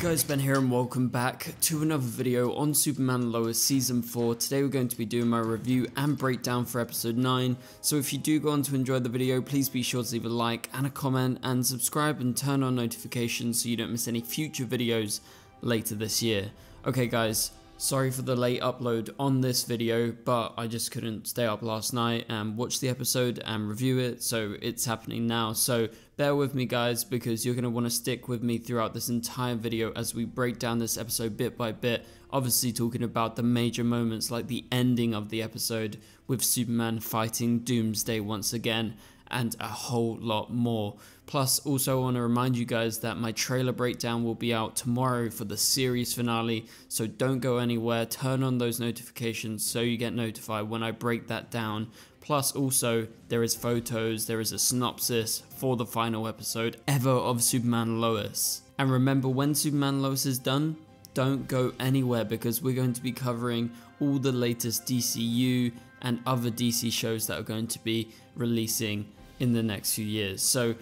Guys, Ben here and welcome back to another video on Superman Lois Season 4. Today we're going to be doing my review and breakdown for episode 9. So if you do go on to enjoy the video, please be sure to leave a like and a comment and subscribe and turn on notifications so you don't miss any future videos later this year. Okay guys, sorry for the late upload on this video, but I just couldn't stay up last night and watch the episode and review it, so it's happening now. So bear with me guys, because you're going to want to stick with me throughout this entire video as we break down this episode bit by bit, obviously talking about the major moments like the ending of the episode with Superman fighting Doomsday once again, and a whole lot more. Plus, also I want to remind you guys that my trailer breakdown will be out tomorrow for the series finale, so don't go anywhere, turn on those notifications so you get notified when I break that down. Plus also, there is photos, there is a synopsis for the final episode ever of Superman Lois. And remember, when Superman Lois is done, don't go anywhere, because we're going to be covering all the latest DCU and other DC shows that are going to be releasing in the next few years. So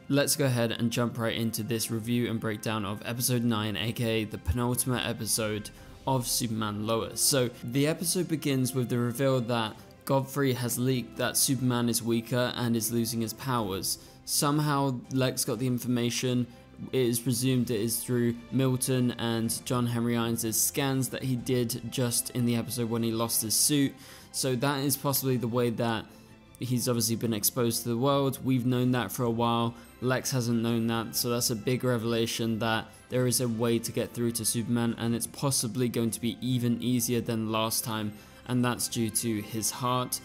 let's go ahead and jump right into this review and breakdown of episode 9, aka the penultimate episode of Superman Lois. So the episode begins with the reveal that Godfrey has leaked that Superman is weaker and is losing his powers. Somehow Lex got the information. It is presumed it is through Milton and John Henry Irons' scans that he did just in the episode when he lost his suit. So that is possibly the way that he's obviously been exposed to the world. We've known that for a while. Lex hasn't known that, so that's a big revelation that there is a way to get through to Superman, and it's possibly going to be even easier than last time, and that's due to his heart.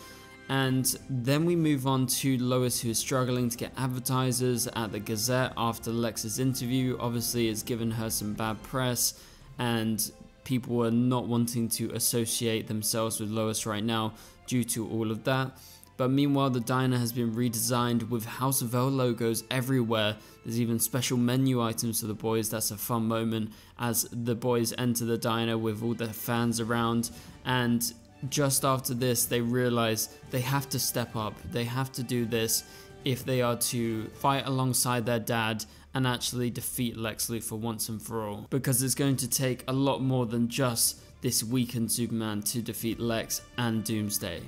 And then we move on to Lois, who is struggling to get advertisers at the Gazette after Lex's interview. Obviously it's given her some bad press, and people are not wanting to associate themselves with Lois right now due to all of that. But meanwhile, the diner has been redesigned with House of L logos everywhere. There's even special menu items for the boys. That's a fun moment as the boys enter the diner with all their fans around. And just after this, they realize they have to step up. They have to do this if they are to fight alongside their dad and actually defeat Lex Luthor once and for all. Because it's going to take a lot more than just this weakened Superman to defeat Lex and Doomsday.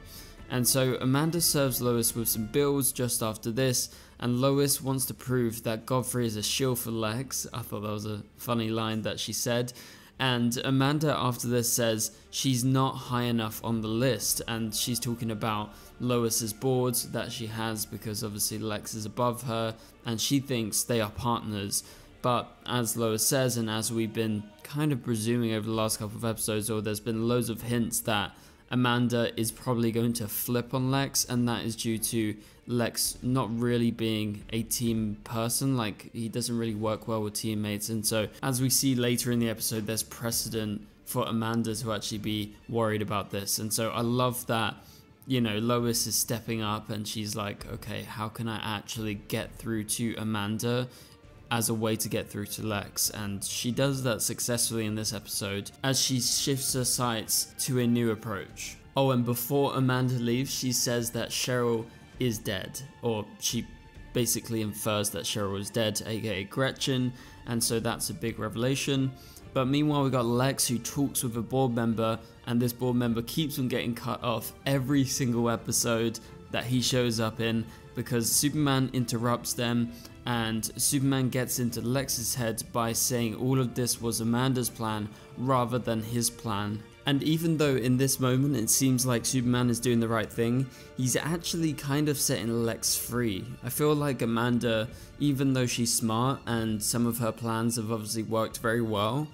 And so Amanda serves Lois with some bills just after this, and Lois wants to prove that Godfrey is a shield for Lex. I thought that was a funny line that she said. And Amanda after this says she's not high enough on the list, and she's talking about Lois's boards that she has because obviously Lex is above her and she thinks they are partners. But as Lois says, and as we've been kind of presuming over the last couple of episodes, or there's been loads of hints that Amanda is probably going to flip on Lex, and that is due to Lex not really being a team person. Like, he doesn't really work well with teammates, and so as we see later in the episode, there's precedent for Amanda to actually be worried about this. And so I love that, you know, Lois is stepping up and she's like, okay, how can I actually get through to Amanda as a way to get through to Lex? And she does that successfully in this episode as she shifts her sights to a new approach. Oh, and before Amanda leaves, she says that Cheryl is dead, or she basically infers that Cheryl is dead, aka Gretchen, and so that's a big revelation. But meanwhile, we got Lex, who talks with a board member, and this board member keeps on getting cut off every single episode that he shows up in, because Superman interrupts them, and Superman gets into Lex's head by saying all of this was Amanda's plan rather than his plan. And even though in this moment it seems like Superman is doing the right thing, he's actually kind of setting Lex free. I feel like Amanda, even though she's smart and some of her plans have obviously worked very well,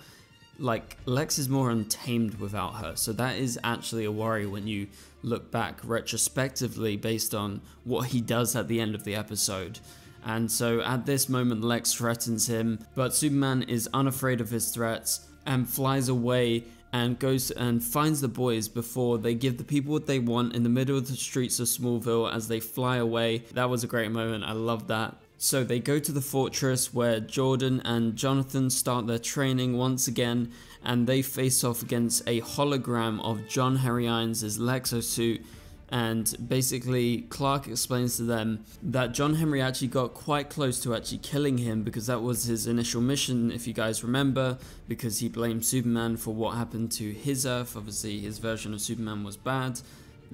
like, Lex is more untamed without her. So that is actually a worry when you look back retrospectively based on what he does at the end of the episode. And so at this moment, Lex threatens him, but Superman is unafraid of his threats and flies away and goes and finds the boys before they give the people what they want in the middle of the streets of Smallville as they fly away. That was a great moment. I love that. So they go to the fortress where Jordan and Jonathan start their training once again, and they face off against a hologram of John Henry Irons' Lexo suit And basically Clark explains to them that John Henry actually got quite close to actually killing him, because that was his initial mission, if you guys remember, because he blamed Superman for what happened to his Earth. Obviously his version of Superman was bad,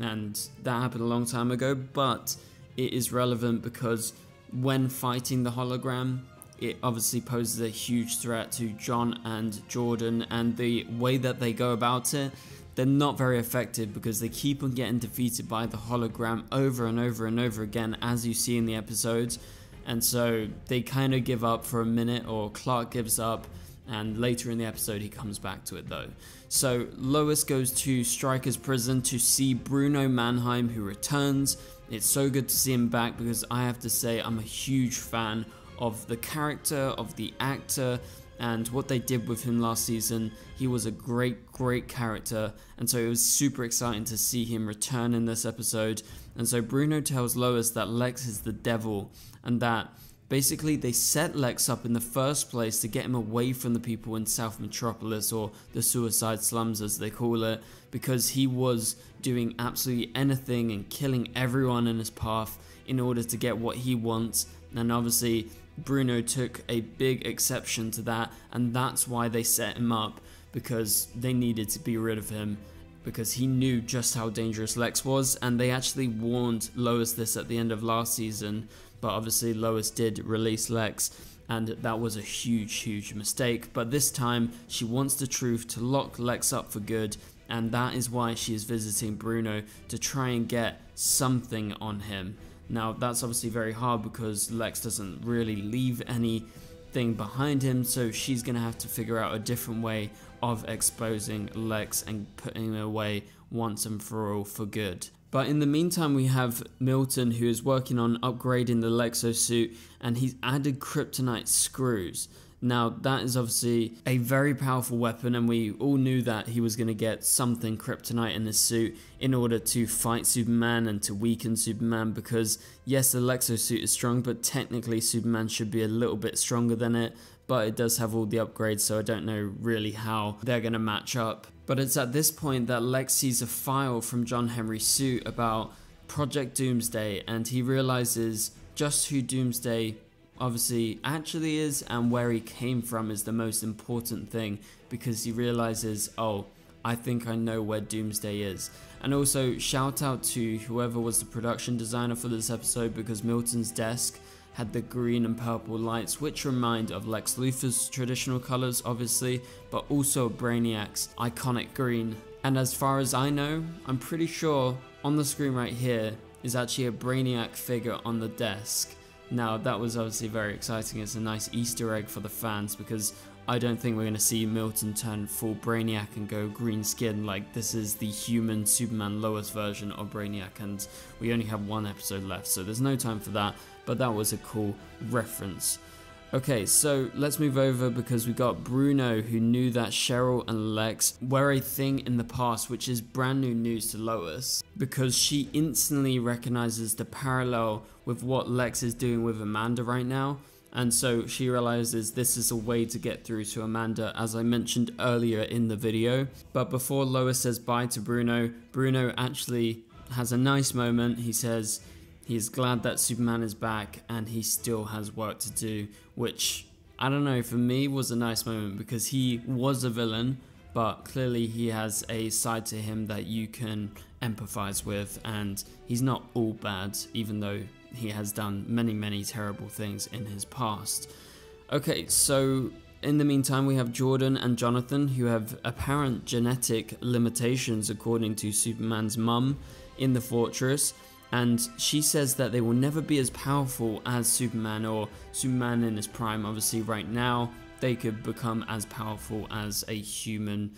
and that happened a long time ago, but it is relevant because when fighting the hologram, it obviously poses a huge threat to John and Jordan, and the way that they go about it, they're not very effective because they keep on getting defeated by the hologram over and over and over again, as you see in the episodes. And so they kind of give up for a minute, or Clark gives up, and later in the episode he comes back to it though. So Lois goes to Stryker's prison to see Bruno Mannheim, who returns. It's so good to see him back, because I have to say I'm a huge fan of the character, of the actor, and what they did with him last season. He was a great character, and so it was super exciting to see him return in this episode. And so Bruno tells Lois that Lex is the devil, and that basically they set Lex up in the first place to get him away from the people in South Metropolis, or the suicide slums as they call it, because he was doing absolutely anything and killing everyone in his path in order to get what he wants. And obviously Bruno took a big exception to that, and that's why they set him up, because they needed to be rid of him, because he knew just how dangerous Lex was. And they actually warned Lois this at the end of last season, but obviously Lois did release Lex, and that was a huge mistake. But this time she wants the truth to lock Lex up for good, and that is why she is visiting Bruno to try and get something on him. Now that's obviously very hard because Lex doesn't really leave anything behind him, so she's going to have to figure out a different way of exposing Lex and putting him away once and for all for good. But in the meantime we have Milton, who is working on upgrading the Lexo suit, and he's added kryptonite screws. Now that is obviously a very powerful weapon, and we all knew that he was going to get something kryptonite in his suit in order to fight Superman and to weaken Superman, because yes, the Lexo suit is strong, but technically Superman should be a little bit stronger than it, but it does have all the upgrades, so I don't know really how they're going to match up. But it's at this point that Lex sees a file from John Henry's suit about Project Doomsday, and he realizes just who Doomsday obviously actually is, and where he came from is the most important thing, because he realizes, oh, I think I know where Doomsday is. And also shout out to whoever was the production designer for this episode, because Milton's desk had the green and purple lights, which remind of Lex Luthor's traditional colors obviously, but also Brainiac's iconic green. And as far as I know, I'm pretty sure on the screen right here is actually a Brainiac figure on the desk. Now that was obviously very exciting. It's a nice Easter egg for the fans, because I don't think we're going to see Milton turn full Brainiac and go green skin. Like, this is the human Superman Lois version of Brainiac, and we only have one episode left, so there's no time for that, but that was a cool reference. Okay, so let's move over, because we got Bruno, who knew that Cheryl and Lex were a thing in the past, which is brand new news to Lois, because she instantly recognizes the parallel with what Lex is doing with Amanda right now. And so she realizes this is a way to get through to Amanda, as I mentioned earlier in the video. But before Lois says bye to Bruno, Bruno actually has a nice moment. He says he's glad that Superman is back and he still has work to do, which, I don't know, for me was a nice moment, because he was a villain, but clearly he has a side to him that you can empathize with, and he's not all bad, even though he has done many terrible things in his past. Okay, so in the meantime we have Jordan and Jonathan, who have apparent genetic limitations according to Superman's mum in the fortress, and she says that they will never be as powerful as Superman, or Superman in his prime. Obviously right now they could become as powerful as a human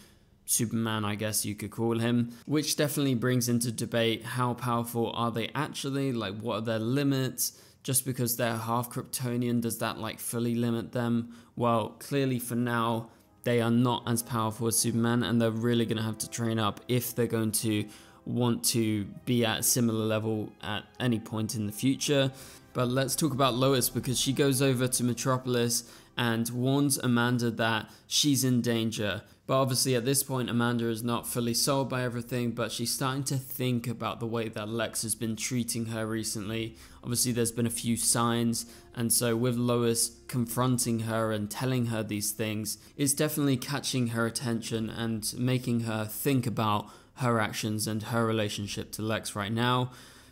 Superman, I guess you could call him, which definitely brings into debate how powerful are they actually, like what are their limits. Just because they're half Kryptonian, does that like fully limit them? Well, clearly for now they are not as powerful as Superman, and they're really going to have to train up if they're going to want to be at a similar level at any point in the future. But let's talk about Lois, because she goes over to Metropolis and warns Amanda that she's in danger. But obviously at this point Amanda is not fully sold by everything, but she's starting to think about the way that Lex has been treating her recently. Obviously there's been a few signs, and so with Lois confronting her and telling her these things, it's definitely catching her attention and making her think about her actions and her relationship to Lex right now.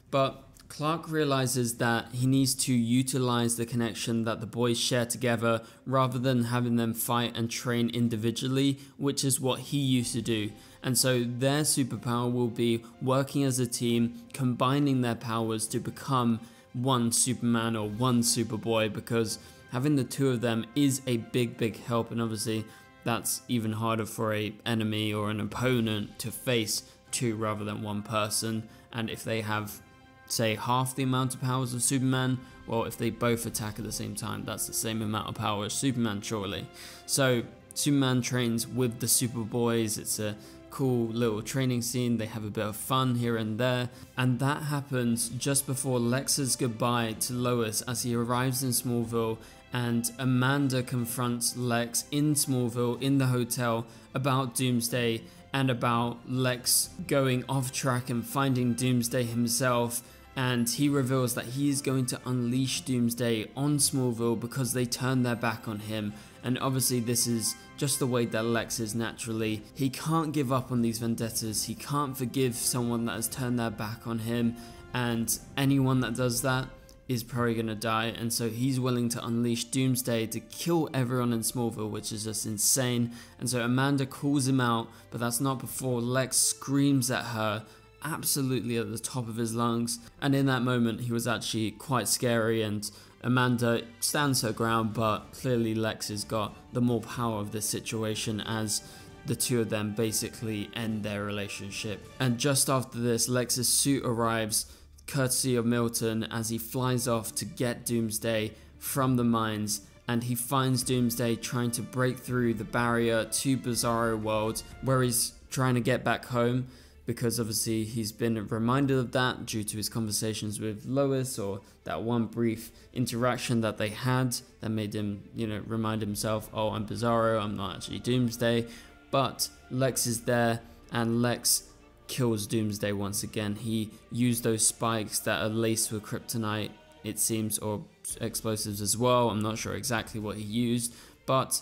But Clark realizes that he needs to utilize the connection that the boys share together rather than having them fight and train individually, which is what he used to do. And so their superpower will be working as a team, combining their powers to become one Superman or one Superboy, because having the two of them is a big help, and obviously that's even harder for an enemy or an opponent to face two rather than one person. And if they have, say, half the amount of powers of Superman, well, if they both attack at the same time, that's the same amount of power as Superman, surely. So Superman trains with the Superboys. It's a cool little training scene. They have a bit of fun here and there, and that happens just before Lex's goodbye to Lois as he arrives in Smallville, and Amanda confronts Lex in Smallville in the hotel about Doomsday and about Lex going off track and finding Doomsday himself. And he reveals that he is going to unleash Doomsday on Smallville because they turned their back on him. And obviously this is just the way that Lex is naturally. He can't give up on these vendettas. He can't forgive someone that has turned their back on him. And anyone that does that is probably going to die. And so he's willing to unleash Doomsday to kill everyone in Smallville, which is just insane. And so Amanda calls him out, but that's not before Lex screams at her absolutely at the top of his lungs. And in that moment he was actually quite scary, and Amanda stands her ground, but clearly Lex has got the more power of this situation as the two of them basically end their relationship. And just after this, Lex's suit arrives courtesy of Milton as he flies off to get Doomsday from the mines, and he finds Doomsday trying to break through the barrier to Bizarro World, where he's trying to get back home, because obviously he's been reminded of that due to his conversations with Lois, or that one brief interaction that they had that made him, remind himself, oh, I'm Bizarro, I'm not actually Doomsday. But Lex is there, and Lex kills Doomsday once again. He used those spikes that are laced with kryptonite, it seems, or explosives as well. I'm not sure exactly what he used, but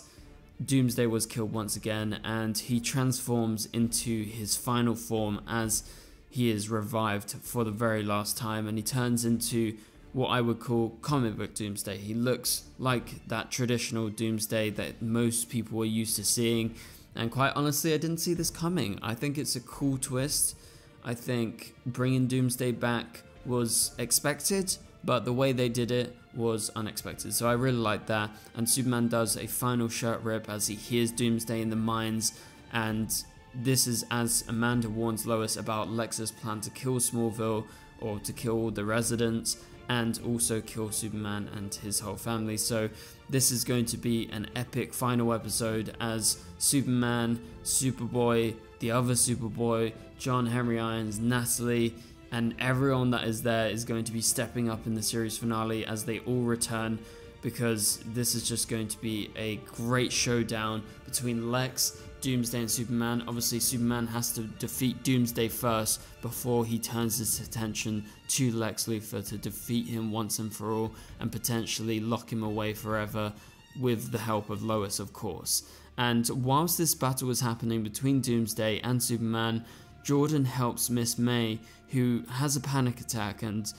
Doomsday was killed once again, and he transforms into his final form as he is revived for the very last time, and he turns into what I would call comic book Doomsday. He looks like that traditional Doomsday that most people are used to seeing, and quite honestly I didn't see this coming. I think it's a cool twist. I think bringing Doomsday back was expected, but the way they did it was unexpected, so I really like that. And Superman does a final shirt rip as he hears Doomsday in the mines, and this is as Amanda warns Lois about Lex's plan to kill Smallville, or to kill all the residents, and also kill Superman and his whole family. So this is going to be an epic final episode as Superman, Superboy, the other Superboy, John Henry Irons, Natalie, and everyone that is there is going to be stepping up in the series finale as they all return, because this is just going to be a great showdown between Lex, Doomsday, and Superman. Obviously Superman has to defeat Doomsday first before he turns his attention to Lex Luthor to defeat him once and for all, and potentially lock him away forever with the help of Lois, of course. And whilst this battle was happening between Doomsday and Superman, Jordan helps Miss May, who has a panic attack, and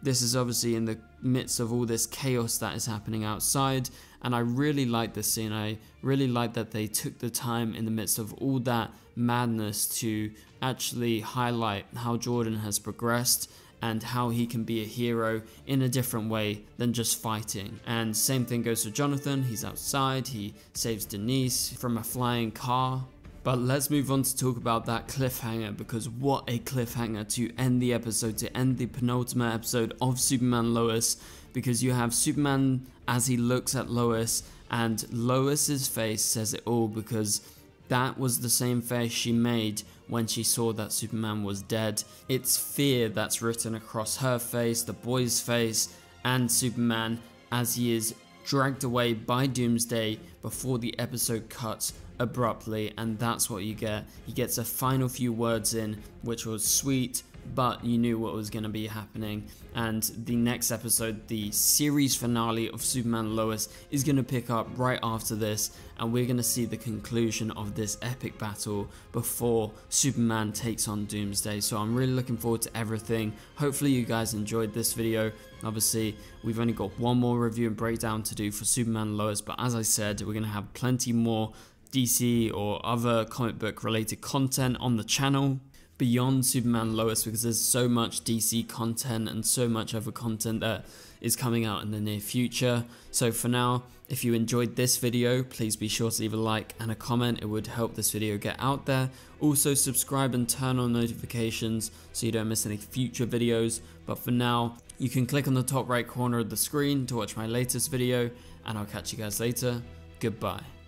this is obviously in the midst of all this chaos that is happening outside. And I really like this scene. I really like that they took the time in the midst of all that madness to actually highlight how Jordan has progressed and how he can be a hero in a different way than just fighting. And same thing goes for Jonathan. He's outside, he saves Denise from a flying car. But let's move on to talk about that cliffhanger, because what a cliffhanger to end the episode, to end the penultimate episode of Superman Lois, because you have Superman as he looks at Lois, and Lois's face says it all, because that was the same face she made when she saw that Superman was dead. It's fear that's written across her face, the boy's face, and Superman as he is dragged away by Doomsday before the episode cuts abruptly, and that's what you get. He gets a final few words in, which was sweet, but you knew what was going to be happening. And the next episode, the series finale of Superman and Lois, is going to pick up right after this, and we're going to see the conclusion of this epic battle before Superman takes on Doomsday. So I'm really looking forward to everything. Hopefully you guys enjoyed this video. Obviously we've only got one more review and breakdown to do for Superman and Lois, but as I said, we're going to have plenty more DC or other comic book related content on the channel beyond Superman and Lois, because there's so much DC content and so much other content that is coming out in the near future. So for now, if you enjoyed this video, please be sure to leave a like and a comment. It would help this video get out there. Also subscribe and turn on notifications so you don't miss any future videos. But for now, you can click on the top right corner of the screen to watch my latest video, and I'll catch you guys later. Goodbye.